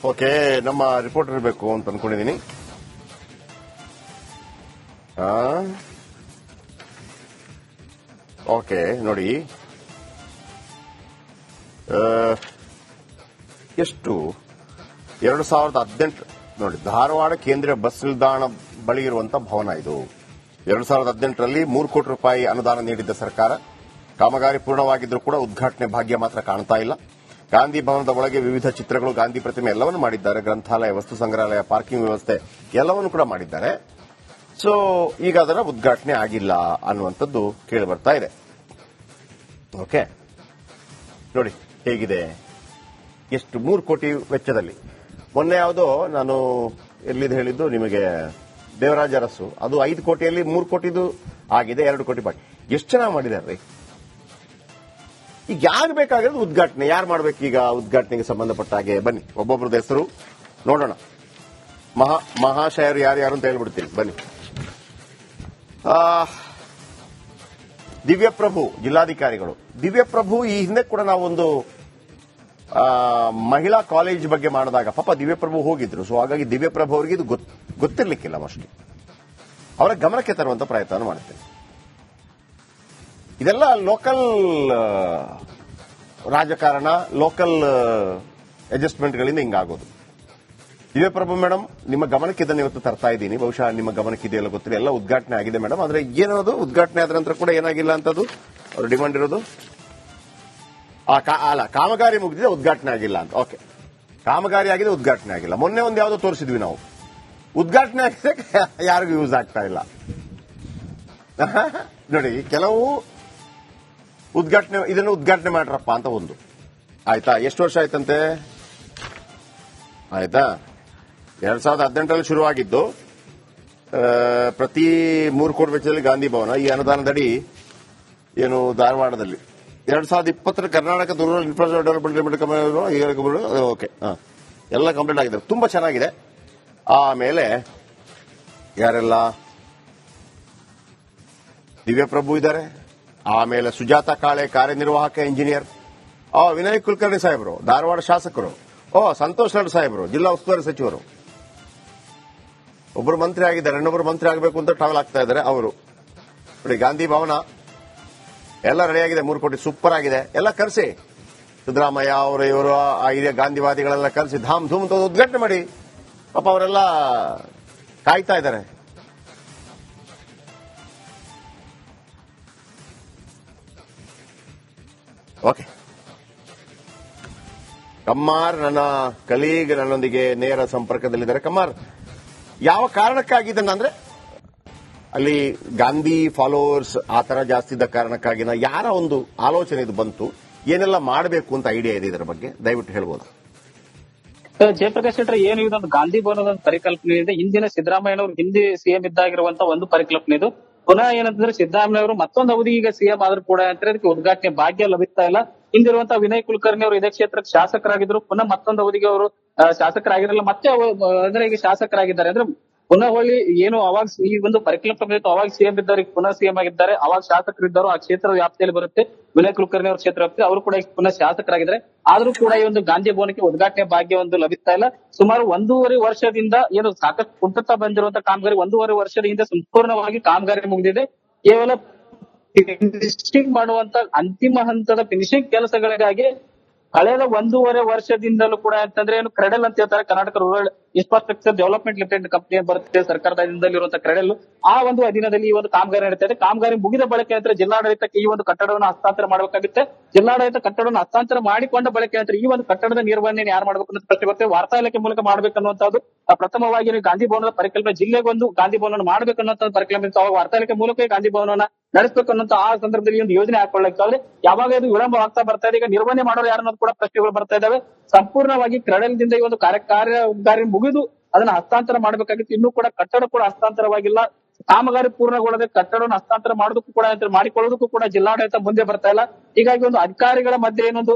Okay, ನಮ್ಮ reporter ಇರಬೇಕು ಅಂತ ಅನ್ಕೊಂಡಿದ್ದೀನಿ. ಓಕೆ, ನೋಡಿ ಎಷ್ಟು 2018 ನೋಡಿ, ಧಾರವಾಡ ಕೇಂದ್ರೀಯ ಬಸ್ ನಿಲ್ದಾಣ ಬಳಿ ಇರುವಂತಹ ಭವನ ಇದು. 2018ರಲ್ಲಿ 3 ಕೋಟಿ ರೂಪಾಯಿ ಅನುದಾನ ನೀಡಿದ್ದ ಸರ್ಕಾರ. ಕಾಮಗಾರಿ ಪೂರ್ಣವಾಗಿದ್ರೂ ಕೂಡ ಉದ್ಘಾಟನೆ ಭಾಗ್ಯ ಮಾತ್ರ ಕಾಣ್ತಾ ಇಲ್ಲ. ಗಾಂಧಿ ಭವನದ ಒಳಗೆ ವಿವಿಧ ಚಿತ್ರಗಳು, ಗಾಂಧಿ ಪ್ರತಿಮೆ ಎಲ್ಲವನ್ನೂ ಮಾಡಿದ್ದಾರೆ. ಗ್ರಂಥಾಲಯ, ವಸ್ತು ಸಂಗ್ರಹಾಲಯ, ಪಾರ್ಕಿಂಗ್ ವ್ಯವಸ್ಥೆ ಎಲ್ಲವನ್ನೂ ಕೂಡ ಮಾಡಿದ್ದಾರೆ. ಸೊ ಈಗ ಅದರ ಉದ್ಘಾಟನೆ ಆಗಿಲ್ಲ ಅನ್ನುವಂಥದ್ದು ಕೇಳಿ ಬರ್ತಾ ಇದೆ. ಓಕೆ, ನೋಡಿ ಹೇಗಿದೆ, ಎಷ್ಟು 3 ಕೋಟಿ ವೆಚ್ಚದಲ್ಲಿ. ಮೊನ್ನೆ ಯಾವುದೋ ನಾನು ಎಲ್ಲಿದ್ದು ಹೇಳಿದ್ದು ನಿಮಗೆ, ದೇವರಾಜ ಅರಸು, ಅದು 5 ಕೋಟಿಯಲ್ಲಿ 3 ಕೋಟಿದು ಆಗಿದೆ, 2 ಕೋಟಿ ಬಾಕಿ. ಎಷ್ಟು ಚೆನ್ನಾಗಿ ಮಾಡಿದಾರ್ರಿ. ಈಗ ಯಾರು ಬೇಕಾಗಿರೋದು ಉದ್ಘಾಟನೆ, ಯಾರು ಮಾಡ್ಬೇಕು ಈಗ ಉದ್ಘಾಟನೆಗೆ ಸಂಬಂಧಪಟ್ಟ ಹಾಗೆ? ಬನ್ನಿ, ಒಬ್ಬೊಬ್ಬರದ ಹೆಸರು ನೋಡೋಣ. ಮಹಾಶಯರು ಯಾರು ಅಂತ ಹೇಳ್ಬಿಡ್ತೀನಿ, ಬನ್ನಿ. ದಿವ್ಯಪ್ರಭು ಜಿಲ್ಲಾಧಿಕಾರಿಗಳು. ದಿವ್ಯಪ್ರಭು ಈ ಹಿಂದೆ ಕೂಡ ನಾವೊಂದು ಮಹಿಳಾ ಕಾಲೇಜ್ ಬಗ್ಗೆ ಮಾಡಿದಾಗ ಪಾಪ ದಿವ್ಯಪ್ರಭು ಹೋಗಿದ್ರು. ಸೊ ಹಾಗಾಗಿ ದಿವ್ಯಪ್ರಭು ಅವರಿಗೆ ಇದು ಗೊತ್ತಿರ್ಲಿಕ್ಕಿಲ್ಲ ಮೋಸ್ಟ್ಲಿ. ಅವರ ಗಮನಕ್ಕೆ ತರುವಂತ ಪ್ರಯತ್ನ ಮಾಡ್ತೇನೆ. ಇದೆಲ್ಲ ಲೋಕಲ್ ರಾಜಕಾರಣ, ಲೋಕಲ್ ಅಡ್ಜಸ್ಟ್ಮೆಂಟ್ಗಳಿಂದ ಹಿಂಗಾಗೋದು. ದಿವ್ಯಪ್ರಭು ಮೇಡಮ್, ನಿಮ್ಮ ಗಮನಕ್ಕೆ ಇದನ್ನು ಇವತ್ತು ತರ್ತಾ ಇದ್ದೀನಿ. ಬಹುಶಃ ನಿಮ್ಮ ಗಮನಕ್ಕೆ ಇದೆಯಲ್ಲ ಗೊತ್ತಿಲ್ಲ. ಎಲ್ಲ ಉದ್ಘಾಟನೆ ಆಗಿದೆ ಮೇಡಮ್. ಆದ್ರೆ ಏನದು ಉದ್ಘಾಟನೆ ಆದ ನಂತರ ಕೂಡ ಏನಾಗಿಲ್ಲ ಅಂತದ್ದು ಅವ್ರ ಡಿಮಾಂಡ್ ಇರೋದು. ಅಲ್ಲ, ಕಾಮಗಾರಿ ಮುಗಿದಿದೆ, ಉದ್ಘಾಟನೆ ಆಗಿಲ್ಲ ಅಂತ. ಓಕೆ, ಕಾಮಗಾರಿ ಆಗಿದೆ, ಉದ್ಘಾಟನೆ ಆಗಿಲ್ಲ. ಮೊನ್ನೆ ಒಂದು ಯಾವ್ದೋ ತೋರಿಸಿದ್ವಿ ನಾವು, ಉದ್ಘಾಟನೆ ಆಗಿದೆ, ಯಾರಿಗೂ ಯೂಸ್ ಆಗ್ತಾ ಇಲ್ಲ. ನೋಡಿ, ಕೆಲವು ಇದನ್ನು ಉದ್ಘಾಟನೆ ಮಾಡ್ರಪ್ಪ ಅಂತ ಒಂದು ಆಯ್ತಾ. ಎಷ್ಟು ವರ್ಷ ಆಯ್ತಂತೆ? ಆಯ್ತಾ, 2018ರಲ್ಲಿ ಶುರುವಾಗಿದ್ದು, ಪ್ರತಿ 3 ಕೋಟಿ ವೆಚ್ಚದಲ್ಲಿ ಗಾಂಧಿ ಭವನ. ಈ ಅನುದಾನದಡಿ ಏನು ಧಾರವಾಡದಲ್ಲಿ 2020 Karnataka rural infrastructure development okay, ಎಲ್ಲ ಕಂಪ್ಲೀಟ್ ಆಗಿದೆ, ತುಂಬಾ ಚೆನ್ನಾಗಿದೆ. ಆಮೇಲೆ ಯಾರೆಲ್ಲ, ದಿವ್ಯಪ್ರಭು ಇದ್ದಾರೆ, ಆಮೇಲೆ ಸುಜಾತ ಕಾಳೆ ಕಾರ್ಯನಿರ್ವಾಹಕ ಇಂಜಿನಿಯರ್, ವಿನಯ್ ಕುಲಕರ್ಣಿ ಸಾಹೇಬರು ಧಾರವಾಡ ಶಾಸಕರು, ಸಂತೋಷ್ ಲಾಡ್ ಸಾಹೇಬರು ಜಿಲ್ಲಾ ಉಸ್ತುವಾರಿ ಸಚಿವರು, ಒಬ್ಬರು ಮಂತ್ರಿ ಆಗಿದ್ದಾರೆ, ಇನ್ನೊಬ್ಬರು ಮಂತ್ರಿ ಆಗಬೇಕು ಅಂತ ಟ್ರಾವೆಲ್ ಆಗ್ತಾ ಇದ್ದಾರೆ ಅವರು. ನೋಡಿ, ಗಾಂಧಿ ಭವನ ಎಲ್ಲ ರೆಡಿಯಾಗಿದೆ, 3 ಕೋಟಿ ಸೂಪರ್ ಆಗಿದೆ. ಎಲ್ಲ ಕರೆಸಿ, ಸಿದ್ದರಾಮಯ್ಯ ಅವರು, ಇವರು ಹಿರಿಯ ಗಾಂಧಿವಾದಿಗಳೆಲ್ಲ ಕರೆಸಿ ಧಾಮ್ ಧೂಮ್ ಅಂತ ಉದ್ಘಾಟನೆ ಮಾಡಿ. ಪಾಪ ಅವರೆಲ್ಲ ಕಾಯ್ತಾ ಇದ್ದಾರೆ. ಓಕೆ, ಕಮ್ಮಾರ್ ನನ್ನ ಕಲೀಗ್ ನನ್ನೊಂದಿಗೆ ನೇರ ಸಂಪರ್ಕದಲ್ಲಿದ್ದಾರೆ. ಕಮ್ಮಾರ್, ಯಾವ ಕಾರಣಕ್ಕಾಗಿದ್ದನ್ನ ಅಂದ್ರೆ ಅಲ್ಲಿ ಗಾಂಧಿ ಫಾಲೋವರ್ಸ್ ಆ ತರ ಜಾಸ್ತಿ ಇದ್ದ ಕಾರಣಕ್ಕಾಗಿನ ಯಾರ ಒಂದು ಆಲೋಚನೆ ಇದು ಬಂತು? ಏನೆಲ್ಲ ಮಾಡಬೇಕು ಅಂತ ಐಡಿಯಾ ಇದೆ ಇದರ ಬಗ್ಗೆ ದಯವಿಟ್ಟು ಹೇಳ್ಬೋದಾ? ಜಯಪ್ರಕಾಶ್ ಶೆಟ್ಟರ್, ಏನು ಇದೊಂದು ಗಾಂಧಿ ಭವನದ ಪರಿಕಲ್ಪನೆ ಇದೆ. ಹಿಂದಿನ ಸಿದ್ದರಾಮಯ್ಯನವರು ಹಿಂದೆ ಸಿಎಂ ಇದ್ದಾಗಿರುವಂತ ಒಂದು ಪರಿಕಲ್ಪನೆ ಇದು. ಪುನಃ ಏನಂತಂದ್ರೆ ಸಿದ್ದರಾಮಯ್ಯವರು ಮತ್ತೊಂದು ಅವಧಿ ಈಗ ಸಿಎಂ ಆದ್ರೂ ಕೂಡ ಅದಕ್ಕೆ ಉದ್ಘಾಟನೆ ಭಾಗ್ಯ ಲಭಿಸ್ತಾ ಇಲ್ಲ. ಹಿಂದಿರುವಂತಹ ವಿನಯ್ ಕುಲಕರ್ಣಿ ಅವರು ಇದೇ ಕ್ಷೇತ್ರಕ್ಕೆ ಶಾಸಕರಾಗಿದ್ರು, ಪುನಃ ಮತ್ತೊಂದು ಅವಧಿಗೆ ಅವರು ಶಾಸಕರಾಗಿರಲಿಲ್ಲ, ಮತ್ತೆ ಅಂದ್ರೆ ಈಗ ಶಾಸಕರಾಗಿದ್ದಾರೆ. ಅಂದ್ರೆ ಪುನಃ ಹೊಳ್ಳಿ ಏನು ಅವಾಗ ಈ ಒಂದು ಪರಿಕಲ್ಪನೆ ಇತ್ತು, ಅವಾಗ ಸಿಎಂ ಇದ್ದವರಿಗೆ ಪುನಃ ಸಿಎಂ ಆಗಿದ್ದಾರೆ, ಅವಾಗ ಶಾಸಕರಿದ್ದರು, ಆ ಕ್ಷೇತ್ರದ ವ್ಯಾಪ್ತಿಯಲ್ಲಿ ಬರುತ್ತೆ. ವಿನಯ್ ಕುಲಕರ್ಣಿ ಅವರ ಕ್ಷೇತ್ರ ವ್ಯಾಪ್ತಿ, ಅವರು ಕೂಡ ಪುನಃ ಶಾಸಕರಾಗಿದ್ದಾರೆ. ಆದ್ರೂ ಕೂಡ ಈ ಒಂದು ಗಾಂಧಿ ಭವನಕ್ಕೆ ಉದ್ಘಾಟನೆ ಭಾಗ್ಯ ಒಂದು ಲಭಿಸ್ತಾ ಇಲ್ಲ. ಸುಮಾರು 1.5 ವರ್ಷದಿಂದ ಏನು ಸಾಕಷ್ಟು ಕುಂಠಿತ ಬಂದಿರುವಂತಹ ಕಾಮಗಾರಿ 1.5 ವರ್ಷದ ಹಿಂದೆ ಸಂಪೂರ್ಣವಾಗಿ ಕಾಮಗಾರಿ ಮುಗಿದಿದೆ. ಕೇವಲ ಫಿನಿಶಿಂಗ್ ಮಾಡುವಂತ ಅಂತಿಮ ಹಂತದ ಫಿನಿಶಿಂಗ್ ಕೆಲಸಗಳಿಗಾಗಿ ಕಳೆದ 1.5 ವರ್ಷದಿಂದಲೂ ಕೂಡ ಅಂತಂದ್ರೆ ಏನು ಕ್ರೆಡಲ್ ಅಂತ ಹೇಳ್ತಾರೆ, Karnataka rural infrastructure development limited company ಬರುತ್ತೆ ಸರ್ಕಾರದ ಅಧೀನದಲ್ಲಿರುವಂತಹ ಕ್ರೆಡಲ್. ಆ ಒಂದು ಅಧೀನದಲ್ಲಿ ಈ ಒಂದು ಕಾಮಗಾರಿ ನಡೀತಾ ಇದೆ. ಕಾಮಗಾರಿ ಮುಗಿದ ಬಳಿಕ ನಂತರ ಜಿಲ್ಲಾಡಳಿತಕ್ಕೆ ಈ ಒಂದು ಕಟ್ಟಡವನ್ನು ಹಸ್ತಾಂತರ ಮಾಡಬೇಕಾಗುತ್ತೆ. ಜಿಲ್ಲಾಡಳಿತ ಕಟ್ಟಡವನ್ನು ಹಸ್ತಾಂತರ ಮಾಡಿಕೊಂಡ ಬಳಿಕ ನಂತರ ಈ ಒಂದು ಕಟ್ಟಡದ ನಿರ್ವಹಣೆ ಯಾರು ಮಾಡಬೇಕು ಅಂತ ಪ್ರಶ್ನೆ ಬರುತ್ತೆ. ವಾರ್ತಾ ಇಲಾಖೆ ಮೂಲಕ ಮಾಡಬೇಕನ್ನುವಂತದ್ದು ಪ್ರಥಮವಾಗಿ ಗಾಂಧಿ ಭವನದ ಪರಿಕಲ್ಪನೆ, ಜಿಲ್ಲೆಗೆ ಒಂದು ಗಾಂಧಿ ಭವನ ಮಾಡಬೇಕನ್ನುವಂತ ಪರಿಕಲ್ಪನೆ ಇತ್ತು. ಅವಾಗ ವಾರ್ತಾ ಇಲಾಖೆ ಮೂಲಕ ಗಾಂಧಿ ಭವನವನ್ನ ನಡೆಸಬೇಕನ್ನೋಂತ ಆ ಸಂದರ್ಭದಲ್ಲಿ ಒಂದು ಯೋಜನೆ ಹಾಕೊಳ್ಳಾಗ್ತದೆ. ಯಾವಾಗ ಇದು ವಿಳಂಬ ಆಗ್ತಾ ಬರ್ತಾ ಇದೆ, ಈಗ ನಿರ್ವಹಣೆ ಮಾಡೋರು ಯಾರನ್ನೋದು ಕೂಡ ಪ್ರಶ್ನೆಗಳು ಬರ್ತಾ ಇದಾವೆ. ಸಂಪೂರ್ಣವಾಗಿ ಕ್ರೆಡಲ್ದಿಂದ ಈ ಒಂದು ಕಾರ್ಯ ಮುಗಿದು ಅದನ್ನ ಹಸ್ತಾಂತರ ಮಾಡಬೇಕಾಗಿತ್ತು. ಇನ್ನೂ ಕೂಡ ಕಟ್ಟಡ ಕೂಡ ಹಸ್ತಾಂತರವಾಗಿಲ್ಲ. ಕಾಮಗಾರಿ ಪೂರ್ಣಗೊಳ್ಳದೆ ಕಟ್ಟಡವನ್ನು ಹಸ್ತಾಂತರ ಮಾಡೋದಕ್ಕೂ ಕೂಡ ಮಾಡಿಕೊಳ್ಳೋದಕ್ಕೂ ಕೂಡ ಜಿಲ್ಲಾಡಳಿತ ಮುಂದೆ ಬರ್ತಾ ಇಲ್ಲ. ಹೀಗಾಗಿ ಒಂದು ಅಧಿಕಾರಿಗಳ ಮಧ್ಯೆ ಏನೊಂದು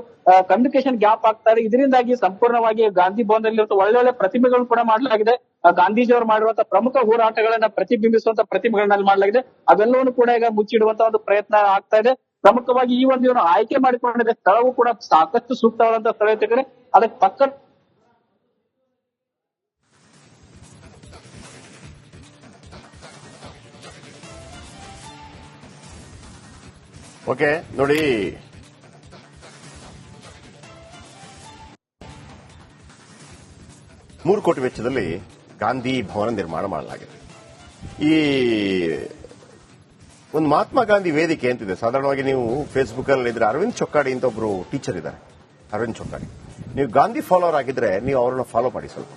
ಕಮ್ಯುನಿಕೇಶನ್ ಗ್ಯಾಪ್ ಆಗ್ತಾ ಇದೆ. ಇದರಿಂದಾಗಿ ಸಂಪೂರ್ಣವಾಗಿ ಗಾಂಧಿ ಭವನದಲ್ಲಿ ಒಳ್ಳೊಳ್ಳೆ ಪ್ರತಿಮೆಗಳು ಕೂಡ ಮಾಡಲಾಗಿದೆ. ಗಾಂಧೀಜಿಯವರು ಮಾಡಿರುವಂತಹ ಪ್ರಮುಖ ಹೋರಾಟಗಳನ್ನ ಪ್ರತಿಬಿಂಬಿಸುವಂತ ಪ್ರತಿಮೆಗಳನ್ನ ಮಾಡಲಾಗಿದೆ. ಅವೆಲ್ಲವನ್ನು ಕೂಡ ಈಗ ಮುಚ್ಚಿಡುವಂತ ಒಂದು ಪ್ರಯತ್ನ ಆಗ್ತಾ ಇದೆ. ಪ್ರಮುಖವಾಗಿ ಈ ಒಂದು ಏನು ಆಯ್ಕೆ ಮಾಡಿಕೊಂಡಿದೆ ಸ್ಥಳವು ಕೂಡ ಸಾಕಷ್ಟು ಸೂಕ್ತವಾದಂತಹ ಸ್ಥಳ ಇರ್ತದೆ. ಅದಕ್ಕೆ ಪಕ್ಕ ಓಕೆ ನೋಡಿ, $3 ಕೋಟಿ ವೆಚ್ಚದಲ್ಲಿ ಗಾಂಧಿ ಭವನ ನಿರ್ಮಾಣ ಮಾಡಲಾಗಿದೆ. ಈ ಒಂದು ಮಹಾತ್ಮ ಗಾಂಧಿ ವೇದಿಕೆ ಅಂತಿದೆ. ಸಾಧಾರಣವಾಗಿ ನೀವು ಫೇಸ್ಬುಕ್ ಅಲ್ಲಿ ಇದ್ರೆ ಅರವಿಂದ್ ಚೊಕ್ಕಾಡಿ ಅಂತ ಒಬ್ರು ಟೀಚರ್ ಇದ್ದಾರೆ. ಅರವಿಂದ್ ಚೊಕ್ಕಾಡಿ, ನೀವು ಗಾಂಧಿ ಫಾಲೋವರ್ ಆಗಿದ್ರೆ ನೀವು ಅವರನ್ನ ಫಾಲೋ ಮಾಡಿ. ಸ್ವಲ್ಪ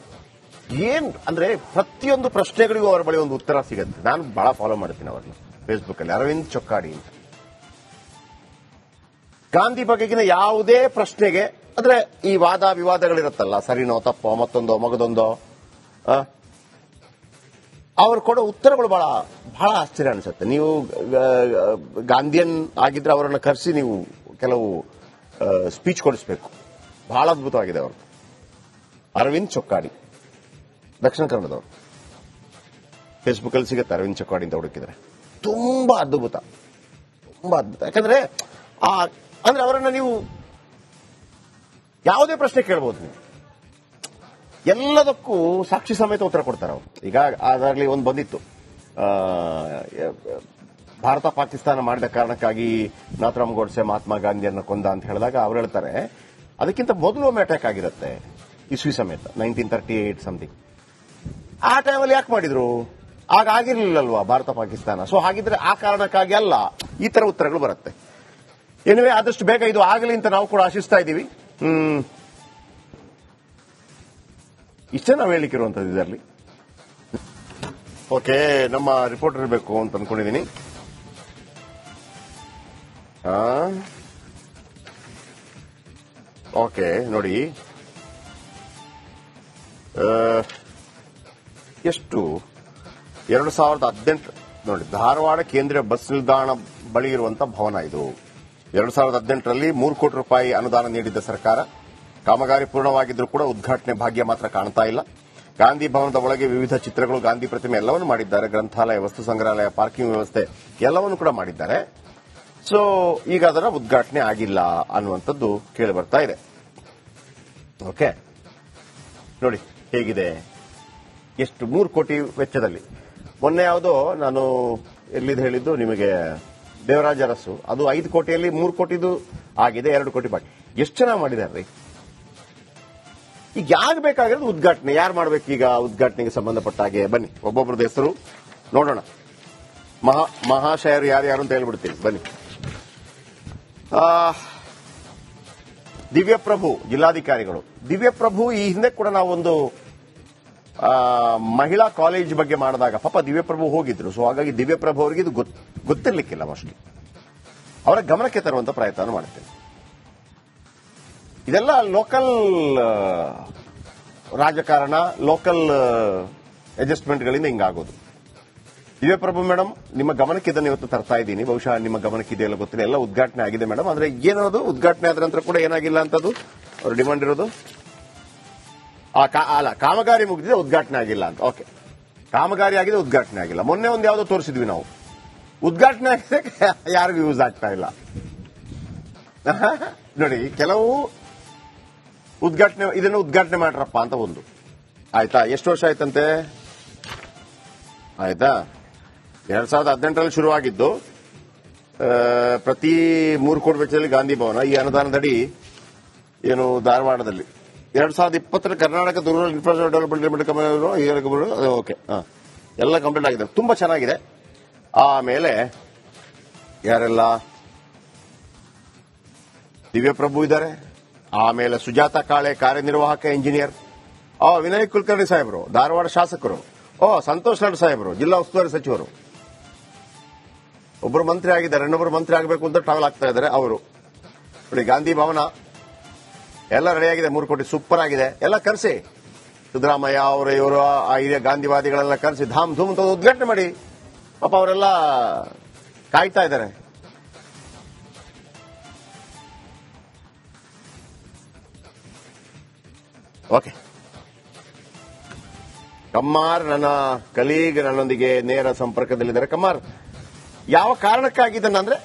ಏನ್ ಅಂದ್ರೆ ಪ್ರತಿಯೊಂದು ಪ್ರಶ್ನೆಗಳಿಗೂ ಅವರ ಬಳಿ ಒಂದು ಉತ್ತರ ಸಿಗುತ್ತೆ. ನಾನು ಬಹಳ ಫಾಲೋ ಮಾಡ್ತೀನಿ ಅವ್ರನ್ನ ಫೇಸ್ಬುಕ್ ಅಲ್ಲಿ. ಅರವಿಂದ್ ಚೊಕ್ಕಾಡಿ ಅಂತ ಗಾಂಧಿ ಬಗೆಗಿನ ಯಾವುದೇ ಪ್ರಶ್ನೆಗೆ, ಅಂದ್ರೆ ಈ ವಾದ ವಿವಾದಗಳಿರುತ್ತಲ್ಲ, ಸರಿನೋ ತಪ್ಪೋ ಮತ್ತೊಂದೋ ಮಗದೊಂದೋ, ಅವ್ರು ಕೊಡೋ ಉತ್ತರಗಳು ಬಹಳ ಬಹಳ ಆಶ್ಚರ್ಯ ಅನ್ಸುತ್ತೆ. ನೀವು ಗಾಂಧಿಯನ್ ಆಗಿದ್ರೆ ಅವರನ್ನು ಕರೆಸಿ ನೀವು ಕೆಲವು ಸ್ಪೀಚ್ ಕೊಡಿಸಬೇಕು. ಬಹಳ ಅದ್ಭುತವಾಗಿದೆ ಅವರು. ಅರವಿಂದ್ ಚೊಕ್ಕಾಡಿ, ದಕ್ಷಿಣ ಕನ್ನಡದವರು. ಫೇಸ್ಬುಕ್ ಅಲ್ಲಿ ಸಿಗುತ್ತೆ ಅರವಿಂದ್ ಚೊಕ್ಕಾಡಿ ಅಂತ ಹುಡುಕಿದ್ರೆ. ತುಂಬಾ ಅದ್ಭುತ, ತುಂಬಾ ಅದ್ಭುತ. ಯಾಕಂದ್ರೆ ಅಂದ್ರೆ ಅವರನ್ನ ನೀವು ಯಾವುದೇ ಪ್ರಶ್ನೆ ಕೇಳಬಹುದು. ನೀವು ಎಲ್ಲದಕ್ಕೂ ಸಾಕ್ಷಿ ಸಮೇತ ಉತ್ತರ ಕೊಡ್ತಾರೆ ಅವರು. ಈಗ ಅದಾಗ್ಲಿ ಒಂದು ಬಂದಿತ್ತು, ಭಾರತ ಪಾಕಿಸ್ತಾನ ಮಾಡಿದ ಕಾರಣಕ್ಕಾಗಿ ನಾಥರಾಮ್ ಗೋಡ್ಸೆ ಮಹಾತ್ಮ ಗಾಂಧಿಯನ್ನ ಕೊಂದ ಅಂತ ಹೇಳಿದಾಗ ಅವ್ರು ಹೇಳ್ತಾರೆ ಅದಕ್ಕಿಂತ ಮೊದಲು ಒಮ್ಮೆ ಅಟ್ಯಾಕ್ ಆಗಿರುತ್ತೆ ಇಸ್ವಿ ಸಮೇತ 1938 ಸಮಥಿಂಗ್. ಆ ಟೈಮಲ್ಲಿ ಯಾಕೆ ಮಾಡಿದ್ರು? ಆಗ ಆಗಿರ್ಲಿಲ್ಲಲ್ವಾ ಭಾರತ ಪಾಕಿಸ್ತಾನ. ಸೊ ಹಾಗಿದ್ರೆ ಆ ಕಾರಣಕ್ಕಾಗಿ ಅಲ್ಲ, ಈ ತರ ಉತ್ತರಗಳು ಬರುತ್ತೆ. ಏನಿವೆ, ಆದಷ್ಟು ಬೇಗ ಇದು ಆಗಲಿ ಅಂತ ನಾವು ಕೂಡ ಆಶಿಸ್ತಾ ಇದ್ದೀವಿ. ಇಷ್ಟೇ ನಾವು ಹೇಳಿಕಿರುವಂತದ್ದು ಇದರಲ್ಲಿ. ಓಕೆ, ನಮ್ಮ ರಿಪೋರ್ಟರ್ ಇರಬೇಕು ಅಂತ ಅನ್ಕೊಂಡಿದ್ದೀನಿ. ಓಕೆ ನೋಡಿ, ಎಷ್ಟು 2018 ನೋಡಿ, ಧಾರವಾಡ ಕೇಂದ್ರೀಯ ಬಸ್ ನಿಲ್ದಾಣ ಬಳಿ ಇರುವಂತಹ ಭವನ ಇದು. 2018ರಲ್ಲಿ $3 ಕೋಟಿ ಅನುದಾನ ನೀಡಿದ್ದ ಸರ್ಕಾರ. ಕಾಮಗಾರಿ ಪೂರ್ಣವಾಗಿದ್ರೂ ಕೂಡ ಉದ್ಘಾಟನೆ ಭಾಗ್ಯ ಮಾತ್ರ ಕಾಣ್ತಾ ಇಲ್ಲ. ಗಾಂಧಿ ಭವನದ ಒಳಗೆ ವಿವಿಧ ಚಿತ್ರಗಳು, ಗಾಂಧಿ ಪ್ರತಿಮೆ ಎಲ್ಲವನ್ನು ಮಾಡಿದ್ದಾರೆ. ಗ್ರಂಥಾಲಯ, ವಸ್ತು ಸಂಗ್ರಹಾಲಯ, ಪಾರ್ಕಿಂಗ್ ವ್ಯವಸ್ಥೆ ಎಲ್ಲವನ್ನು ಕೂಡ ಮಾಡಿದ್ದಾರೆ. ಸೊ ಈಗ ಅದರ ಉದ್ಘಾಟನೆ ಆಗಿಲ್ಲ ಅನ್ನುವಂಥದ್ದು ಕೇಳಿ ಬರ್ತಾ ಇದೆ. ಓಕೆ ನೋಡಿ ಹೇಗಿದೆ, ಎಷ್ಟು 3 ಕೋಟಿ ವೆಚ್ಚದಲ್ಲಿ. ಮೊನ್ನೆ ಯಾವುದೋ ನಾನು ಎಲ್ಲಿದ್ದು ಹೇಳಿದ್ದು ನಿಮಗೆ, ದೇವರಾಜ ಅರಸು, ಅದು 5 ಕೋಟಿಯಲ್ಲಿ 3 ಕೋಟಿದು ಆಗಿದೆ, 2 ಕೋಟಿ ಬಾಕಿ. ಎಷ್ಟು ಚೆನ್ನಾಗಿ ಮಾಡಿದಾರ್ರಿ. ಈಗ ಯಾಕೆ ಬೇಕಾಗಿರೋದು ಉದ್ಘಾಟನೆ, ಯಾರು ಮಾಡ್ಬೇಕು ಈಗ ಉದ್ಘಾಟನೆಗೆ ಸಂಬಂಧಪಟ್ಟ ಹಾಗೆ? ಬನ್ನಿ, ಒಬ್ಬೊಬ್ಬರದ ಹೆಸರು ನೋಡೋಣ. ಮಹಾಶಯರು ಯಾರ್ಯಾರು ಅಂತ ಹೇಳ್ಬಿಡ್ತೀನಿ, ಬನ್ನಿ. ದಿವ್ಯಪ್ರಭು ಜಿಲ್ಲಾಧಿಕಾರಿಗಳು. ದಿವ್ಯಪ್ರಭು ಈ ಹಿಂದೆ ಕೂಡ ನಾವೊಂದು ಮಹಿಳಾ ಕಾಲೇಜ್ ಬಗ್ಗೆ ಮಾಡಿದಾಗ ಪಾಪ ದಿವ್ಯಪ್ರಭು ಹೋಗಿದ್ರು. ಸೊ ಹಾಗಾಗಿ ದಿವ್ಯಪ್ರಭು ಅವರಿಗೆ ಇದು ಗೊತ್ತಿರ್ಲಿಕ್ಕಿಲ್ಲ ಮೋಸ್ಟ್ಲಿ. ಅವರ ಗಮನಕ್ಕೆ ತರುವಂತ ಪ್ರಯತ್ನ ಮಾಡ್ತೇನೆ. ಇದೆಲ್ಲ ಲೋಕಲ್ ರಾಜಕಾರಣ, ಲೋಕಲ್ ಅಡ್ಜಸ್ಟ್ಮೆಂಟ್ಗಳಿಂದ ಹಿಂಗಾಗೋದು. ದಿವ್ಯಪ್ರಭು ಮೇಡಮ್, ನಿಮ್ಮ ಗಮನಕ್ಕೆ ಇದನ್ನು ಇವತ್ತು ತರ್ತಾ ಇದ್ದೀನಿ. ಬಹುಶಃ ನಿಮ್ಮ ಗಮನಕ್ಕೆ ಇದೆಯಲ್ಲ ಗೊತ್ತಿಲ್ಲ. ಎಲ್ಲ ಉದ್ಘಾಟನೆ ಆಗಿದೆ ಮೇಡಮ್. ಆದ್ರೆ ಏನೋದು ಉದ್ಘಾಟನೆ ಆದ ನಂತರ ಕೂಡ ಏನಾಗಿಲ್ಲ ಅಂತದ್ದು ಅವ್ರ ಡಿಮಾಂಡ್ ಇರೋದು. ಅಲ್ಲ, ಕಾಮಗಾರಿ ಮುಗಿದಿದೆ, ಉದ್ಘಾಟನೆ ಆಗಿಲ್ಲ ಅಂತ. ಓಕೆ, ಕಾಮಗಾರಿ ಆಗಿದೆ, ಉದ್ಘಾಟನೆ ಆಗಿಲ್ಲ. ಮೊನ್ನೆ ಒಂದು ಯಾವುದೋ ತೋರಿಸಿದ್ವಿ ನಾವು, ಉದ್ಘಾಟನೆ ಆಗಿದೆ, ಯಾರಿಗೂ ಯೂಸ್ ಆಗ್ತಾ ಇಲ್ಲ. ನೋಡಿ, ಕೆಲವು ಇದನ್ನು ಉದ್ಘಾಟನೆ ಮಾಡ್ರಪ್ಪ ಅಂತ ಒಂದು ಆಯ್ತಾ. ಎಷ್ಟು ವರ್ಷ ಆಯ್ತಂತೆ? ಆಯ್ತಾ, 2018ರಲ್ಲಿ ಶುರುವಾಗಿದ್ದು, ಪ್ರತಿ 3 ಕೋಟಿ ವೆಚ್ಚದಲ್ಲಿ ಗಾಂಧಿ ಭವನ. ಈ ಅನುದಾನದಡಿ ಏನು ಧಾರವಾಡದಲ್ಲಿ 2020 Karnataka rural infrastructure development okay, ಎಲ್ಲ ಕಂಪ್ಲೀಟ್ ಆಗಿದೆ, ತುಂಬಾ ಚೆನ್ನಾಗಿದೆ. ಆಮೇಲೆ ಯಾರೆಲ್ಲ, ದಿವ್ಯಪ್ರಭು ಇದ್ದಾರೆ. ಆಮೇಲೆ ಸುಜಾತ ಕಾಳೆ ಕಾರ್ಯನಿರ್ವಾಹಕ ಇಂಜಿನಿಯರ್. ವಿನಯ್ ಕುಲಕರ್ಣಿ ಸಾಹೇಬರು ಧಾರವಾಡ ಶಾಸಕರು. ಸಂತೋಷ್ ಲಾಡ್ ಸಾಹೇಬರು ಜಿಲ್ಲಾ ಉಸ್ತುವಾರಿ ಸಚಿವರು. ಒಬ್ಬರು ಮಂತ್ರಿ ಆಗಿದ್ದಾರೆ, ಇನ್ನೊಬ್ಬರು ಮಂತ್ರಿ ಆಗಬೇಕು ಅಂತ ಟ್ರಾವೆಲ್ ಆಗ್ತಾ ಇದ್ದಾರೆ ಅವರು. ನೋಡಿ, ಗಾಂಧಿ ಭವನ ಎಲ್ಲ ರೆಡಿಯಾಗಿದೆ. 3 ಕೋಟಿ ಸೂಪರ್ ಆಗಿದೆ. ಎಲ್ಲ ಕರೆಸಿ, ಸಿದ್ದರಾಮಯ್ಯ ಅವರು, ಇವರು ಆ ಹಿರಿಯ ಗಾಂಧಿವಾದಿಗಳೆಲ್ಲ ಕರೆಸಿ ಧಾಮ್ ಧೂಮ್ ಅಂತ ಉದ್ಘಾಟನೆ ಮಾಡಿ. ಪಾಪ ಅವರೆಲ್ಲ ಕಾಯ್ತಾ ಇದ್ದಾರೆ. ಓಕೆ, ಕಮ್ಮಾರ್ ನನ್ನ ಕಲೀಗ್ ನನ್ನೊಂದಿಗೆ ನೇರ ಸಂಪರ್ಕದಲ್ಲಿದ್ದಾರೆ. ಕಮ್ಮಾರ್, ಯಾವ ಕಾರಣಕ್ಕಾಗಿದ್ದಾನೆ ಅಂದ್ರೆ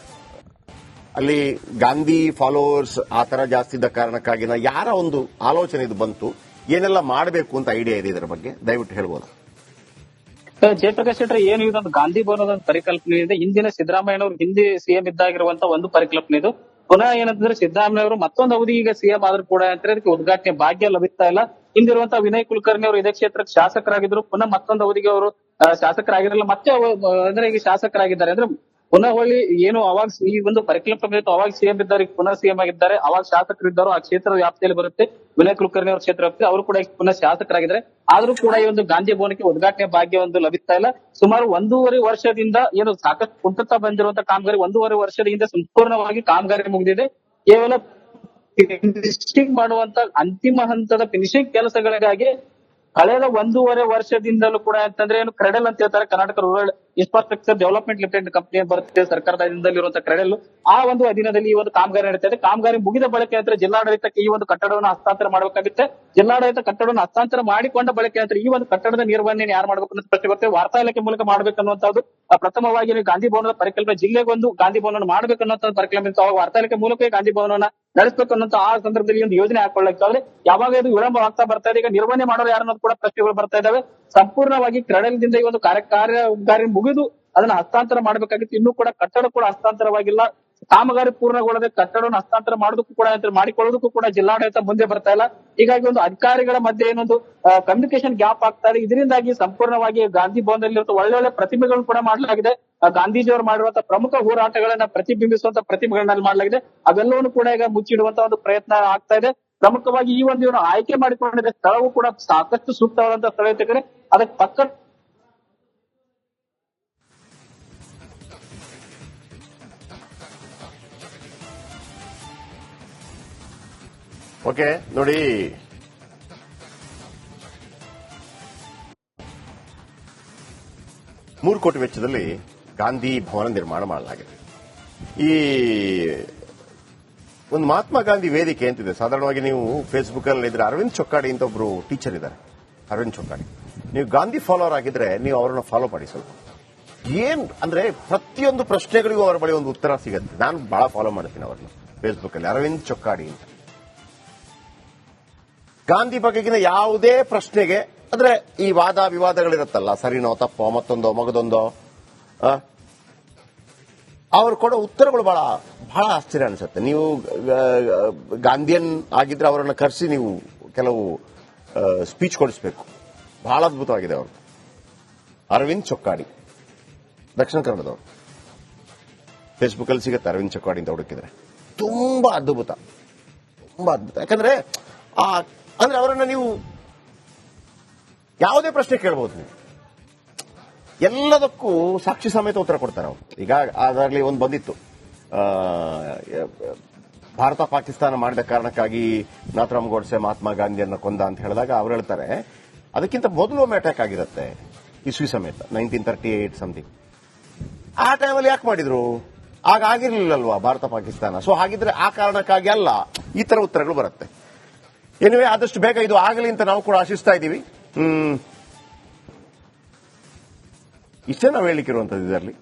ಅಲ್ಲಿ ಗಾಂಧಿ ಫಾಲೋವರ್ಸ್ ಆ ತರ ಜಾಸ್ತಿ ಇದ್ದ ಕಾರಣಕ್ಕಾಗಿನ ಯಾರ ಒಂದು ಆಲೋಚನೆ ಇದು ಬಂತು? ಏನೆಲ್ಲ ಮಾಡಬೇಕು ಅಂತ ಐಡಿಯಾ ಇದೆ ಇದರ ಬಗ್ಗೆ? ದಯವಿಟ್ಟು ಹೇಳ್ಬೋದಾ? ಜಯಪ್ರಕಾಶ್ ಶೆಟ್ಟರ್ ಏನು ಇದೊಂದು ಗಾಂಧಿ ಭವನದ ಒಂದು ಪರಿಕಲ್ಪನೆ ಇದೆ. ಹಿಂದಿನ ಸಿದ್ದರಾಮಯ್ಯನವರು ಹಿಂದೆ ಸಿಎಂ ಇದ್ದಾಗಿರುವಂತ ಒಂದು ಪರಿಕಲ್ಪನೆ ಇದು. ಪುನಃ ಏನಂತಂದ್ರೆ ಸಿದ್ದರಾಮಯ್ಯವರು ಮತ್ತೊಂದು ಅವಧಿ ಈಗ ಸಿಎಂ ಆದ್ರೂ ಕೂಡ ಅಂತ ಅದಕ್ಕೆ ಉದ್ಘಾಟನೆ ಭಾಗ್ಯ ಲಭಿಸ್ತಾ ಇಲ್ಲ. ಹಿಂದಿರುವಂತಹ ವಿನಯ್ ಕುಲಕರ್ಣಿ ಅವರು ಇದೇ ಕ್ಷೇತ್ರಕ್ಕೆ ಶಾಸಕರಾಗಿದ್ರು. ಪುನಃ ಮತ್ತೊಂದು ಅವಧಿಗೆ ಅವರು ಶಾಸಕರಾಗಿರಲಿಲ್ಲ. ಮತ್ತೆ ಅಂದ್ರೆ ಈಗ ಶಾಸಕರಾಗಿದ್ದಾರೆ. ಅಂದ್ರೆ ಪುನಃ ಹೊಳ್ಳಿ ಏನು ಅವಾಗ ಈ ಒಂದು ಪರಿಕಲ್ಪನೆ ಇತ್ತು, ಅವಾಗ ಸಿಎಂ ಇದ್ದಾರೆ, ಪುನಃ ಸಿಎಂ ಆಗಿದ್ದಾರೆ. ಅವಾಗ ಶಾಸಕರಿದ್ದರು, ಆ ಕ್ಷೇತ್ರದ ವ್ಯಾಪ್ತಿಯಲ್ಲಿ ಬರುತ್ತೆ. ವಿನಯ್ ಕುಲಕರ್ಣಿ ಅವರ ಕ್ಷೇತ್ರ ವ್ಯಾಪ್ತಿ, ಅವರು ಕೂಡ ಈಗ ಪುನಃ ಶಾಸಕರಾಗಿದ್ದಾರೆ. ಆದ್ರೂ ಕೂಡ ಈ ಒಂದು ಗಾಂಧಿ ಭವನಕ್ಕೆ ಉದ್ಘಾಟನೆ ಭಾಗ್ಯ ಒಂದು ಲಭಿಸ್ತಾ ಇಲ್ಲ. ಸುಮಾರು 1.5 ವರ್ಷದಿಂದ ಏನು ಸಾಕಷ್ಟು ಕುಂಠಿತ ಬಂದಿರುವಂತಹ ಕಾಮಗಾರಿ 1.5 ವರ್ಷದ ಹಿಂದೆ ಸಂಪೂರ್ಣವಾಗಿ ಕಾಮಗಾರಿ ಮುಗಿದಿದೆ. ಕೇವಲ ಫಿನಿಶಿಂಗ್ ಮಾಡುವಂತ ಅಂತಿಮ ಹಂತದ ಫಿನಿಶಿಂಗ್ ಕೆಲಸಗಳಿಗಾಗಿ ಕಳೆದ 1.5 ವರ್ಷದಿಂದಲೂ ಕೂಡ ಅಂತಂದ್ರೆ ಏನು ಕ್ರೆಡಲ್ ಅಂತ ಹೇಳ್ತಾರೆ, Karnataka rural infrastructure development limited company ಬರುತ್ತೆ ಸರ್ಕಾರದ ಅಧೀನದಲ್ಲಿರುವಂತಹ ಕ್ರೆಡಲ್. ಆ ಒಂದು ಅಧೀನದಲ್ಲಿ ಈ ಒಂದು ಕಾಮಗಾರಿ ನಡೀತಾ ಇದೆ. ಕಾಮಗಾರಿ ಮುಗಿದ ಬಳಿಕ ನಂತರ ಜಿಲ್ಲಾಡಳಿತಕ್ಕೆ ಈ ಒಂದು ಕಟ್ಟಡವನ್ನು ಹಸ್ತಾಂತರ ಮಾಡಬೇಕಾಗುತ್ತೆ. ಜಿಲ್ಲಾಡಳಿತ ಕಟ್ಟಡವನ್ನು ಹಸ್ತಾಂತರ ಮಾಡಿಕೊಂಡ ಬಳಿಕ ನಂತರ ಈ ಒಂದು ಕಟ್ಟಡದ ನಿರ್ವಹಣೆ ಯಾರು ಮಾಡಬೇಕು ಅನ್ನೋ ಪ್ರಶ್ನೆ ಬರುತ್ತೆ. ವಾರ್ತಾ ಇಲಾಖೆ ಮೂಲಕ ಮಾಡಬೇಕನ್ನುವಂತದ್ದು ಪ್ರಥಮವಾಗಿ ಗಾಂಧಿ ಭವನದ ಪರಿಕಲ್ಪನೆ, ಜಿಲ್ಲೆಗೊಂದು ಗಾಂಧಿ ಭವನವನ್ನು ಮಾಡಬೇಕನ್ನುವಂತ ಪರಿಕಲ್ಪನೆ ಇತ್ತು. ಅವಾಗ ವಾರ್ತಾ ಇಲಾಖೆ ಮೂಲಕ ಗಾಂಧಿ ಭವನವನ್ನ ನಡೆಸಬೇಕು ಅನ್ನೋ ಆ ಸಂದರ್ಭದಲ್ಲಿ ಒಂದು ಯೋಜನೆ ಹಾಕೊಳ್ಳಾದ್ರೆ ಯಾವಾಗ ಇದು ವಿಳಂಬವಾಗ್ತಾ ಬರ್ತಾ ಇದೆ. ಈಗ ನಿರ್ವಹಣೆ ಮಾಡೋರು ಯಾರು ಅನ್ನೋದು ಕೂಡ ಪ್ರಶ್ನೆಗಳು ಬರ್ತಾ ಇದಾವೆ. ಸಂಪೂರ್ಣವಾಗಿ ಕ್ರೆಡಲ್ದಿಂದ ಈ ಒಂದು ಕಾಮಗಾರಿ ಮುಗಿದು ಅದನ್ನ ಹಸ್ತಾಂತರ ಮಾಡಬೇಕಾಗಿತ್ತು. ಇನ್ನೂ ಕೂಡ ಕಟ್ಟಡ ಕೂಡ ಹಸ್ತಾಂತರವಾಗಿಲ್ಲ. ಕಾಮಗಾರಿ ಪೂರ್ಣಗೊಳ್ಳದೆ ಕಟ್ಟಡವನ್ನು ಹಸ್ತಾಂತರ ಮಾಡೋದಕ್ಕೂ ಕೂಡ ಮಾಡಿಕೊಳ್ಳೋದಕ್ಕೂ ಕೂಡ ಜಿಲ್ಲಾಡಳಿತ ಮುಂದೆ ಬರ್ತಾ ಇಲ್ಲ. ಹೀಗಾಗಿ ಒಂದು ಅಧಿಕಾರಿಗಳ ಮಧ್ಯೆ ಏನೊಂದು ಕಮ್ಯುನಿಕೇಶನ್ ಗ್ಯಾಪ್ ಆಗ್ತಾ ಇದೆ. ಇದರಿಂದಾಗಿ ಸಂಪೂರ್ಣವಾಗಿ ಗಾಂಧಿ ಭವನದಲ್ಲಿ ಒಳ್ಳೊಳ್ಳೆ ಪ್ರತಿಮೆಗಳನ್ನು ಕೂಡ ಮಾಡಲಾಗಿದೆ. ಗಾಂಧೀಜಿಯವರು ಮಾಡಿರುವಂತಹ ಪ್ರಮುಖ ಹೋರಾಟಗಳನ್ನ ಪ್ರತಿಬಿಂಬಿಸುವಂತ ಪ್ರತಿಮೆಗಳನ್ನ ಮಾಡಲಾಗಿದೆ. ಅವೆಲ್ಲವನ್ನು ಕೂಡ ಈಗ ಮುಚ್ಚಿಡುವಂತ ಒಂದು ಪ್ರಯತ್ನ ಆಗ್ತಾ ಇದೆ. ಪ್ರಮುಖವಾಗಿ ಈ ಒಂದು ಇವನು ಆಯ್ಕೆ ಮಾಡಿಕೊಂಡಿದ್ದ ಸ್ಥಳವೂ ಕೂಡ ಸಾಕಷ್ಟು ಸೂಕ್ತವಾದಂತಹ ಸ್ಥಳ ಇರ್ತದೆ. ಅದಕ್ಕೆ ಪಕ್ಕ ಓಕೆ ನೋಡಿ, $3 ಕೋಟಿ ವೆಚ್ಚದಲ್ಲಿ ಗಾಂಧಿ ಭವನ ನಿರ್ಮಾಣ ಮಾಡಲಾಗಿದೆ. ಈ ಒಂದು ಮಹಾತ್ಮ ಗಾಂಧಿ ವೇದಿಕೆ ಅಂತಿದೆ. ಸಾಧಾರಣವಾಗಿ ನೀವು ಫೇಸ್ಬುಕ್ ಅಲ್ಲಿ ಇದ್ರೆ ಅರವಿಂದ್ ಚೊಕ್ಕಾಡಿ ಅಂತ ಒಬ್ರು ಟೀಚರ್ ಇದ್ದಾರೆ, ಅರವಿಂದ್ ಚೊಕ್ಕಾಡಿ. ನೀವು ಗಾಂಧಿ ಫಾಲೋವರ್ ಆಗಿದ್ರೆ ನೀವು ಅವರನ್ನ ಫಾಲೋ ಮಾಡಿ. ಸ್ವಲ್ಪ ಏನ್ ಅಂದ್ರೆ ಪ್ರತಿಯೊಂದು ಪ್ರಶ್ನೆಗಳಿಗೂ ಅವರ ಬಳಿ ಒಂದು ಉತ್ತರ ಸಿಗುತ್ತೆ. ನಾನು ಬಹಳ ಫಾಲೋ ಮಾಡ್ತೀನಿ ಅವ್ರನ್ನ ಫೇಸ್ಬುಕ್ ಅಲ್ಲಿ, ಅರವಿಂದ್ ಚೊಕ್ಕಾಡಿ ಅಂತ. ಗಾಂಧಿ ಬಗೆಗಿನ ಯಾವುದೇ ಪ್ರಶ್ನೆಗೆ ಅಂದ್ರೆ ಈ ವಾದ ವಿವಾದಗಳಿರುತ್ತಲ್ಲ, ಸರಿನೋ ತಪ್ಪೋ ಮತ್ತೊಂದೋ ಮಗದೊಂದೋ, ಅವರು ಕೊಡೋ ಉತ್ತರಗಳು ಬಹಳ ಬಹಳ ಆಶ್ಚರ್ಯ ಅನಿಸುತ್ತೆ. ನೀವು ಗಾಂಧಿಯನ್ ಆಗಿದ್ರೆ ಅವರನ್ನು ಕರೆಸಿ ನೀವು ಕೆಲವು ಸ್ಪೀಚ್ ಕೊಡಿಸಬೇಕು. ಬಹಳ ಅದ್ಭುತವಾಗಿದೆ ಅವರು. ಅರವಿಂದ್ ಚೊಕ್ಕಾಡಿ, ದಕ್ಷಿಣ ಕನ್ನಡದವರು. ಫೇಸ್ಬುಕ್ ಅಲ್ಲಿ ಸಿಗುತ್ತೆ ಅರವಿಂದ್ ಚೊಕ್ಕಾಡಿ ಅಂತ ಹುಡುಕಿದ್ರೆ. ತುಂಬಾ ಅದ್ಭುತ, ತುಂಬಾ ಅದ್ಭುತ. ಯಾಕಂದ್ರೆ ಅಂದ್ರೆ ಅವರನ್ನ ನೀವು ಯಾವುದೇ ಪ್ರಶ್ನೆ ಕೇಳಬಹುದು. ನೀವು ಎಲ್ಲದಕ್ಕೂ ಸಾಕ್ಷಿ ಸಮೇತ ಉತ್ತರ ಕೊಡ್ತಾರೆ ಅವರು. ಈಗ ಅದಾಗ್ಲಿ ಒಂದು ಬಂದಿತ್ತು, ಭಾರತ ಪಾಕಿಸ್ತಾನ ಮಾಡಿದ ಕಾರಣಕ್ಕಾಗಿ ನಾಥರಾಮ್ ಗೋಡ್ಸೆ ಮಹಾತ್ಮ ಗಾಂಧಿಯನ್ನ ಕೊಂದ ಅಂತ ಹೇಳಿದಾಗ ಅವ್ರು ಹೇಳ್ತಾರೆ ಅದಕ್ಕಿಂತ ಮೊದಲು ಒಮ್ಮೆ ಅಟ್ಯಾಕ್ ಆಗಿರುತ್ತೆ ಇಸ್ವಿ ಸಮೇತ 1938 ಸಮಥಿಂಗ್. ಆ ಟೈಮಲ್ಲಿ ಯಾಕೆ ಮಾಡಿದ್ರು? ಆಗ ಆಗಿರ್ಲಿಲ್ಲಲ್ವಾ ಭಾರತ ಪಾಕಿಸ್ತಾನ. ಸೊ ಹಾಗಿದ್ರೆ ಆ ಕಾರಣಕ್ಕಾಗಿ ಅಲ್ಲ, ಈ ತರ ಉತ್ತರಗಳು ಬರುತ್ತೆ. ಎನಿವೆ, ಆದಷ್ಟು ಬೇಗ ಇದು ಆಗಲಿ ಅಂತ ನಾವು ಕೂಡ ಆಶಿಸ್ತಾ ಇದ್ದೀವಿ. ಇಷ್ಟೇ ನಾವು ಹೇಳಿಕ್ಕಿರುವಂತದ್ದು ಇದರಲ್ಲಿ.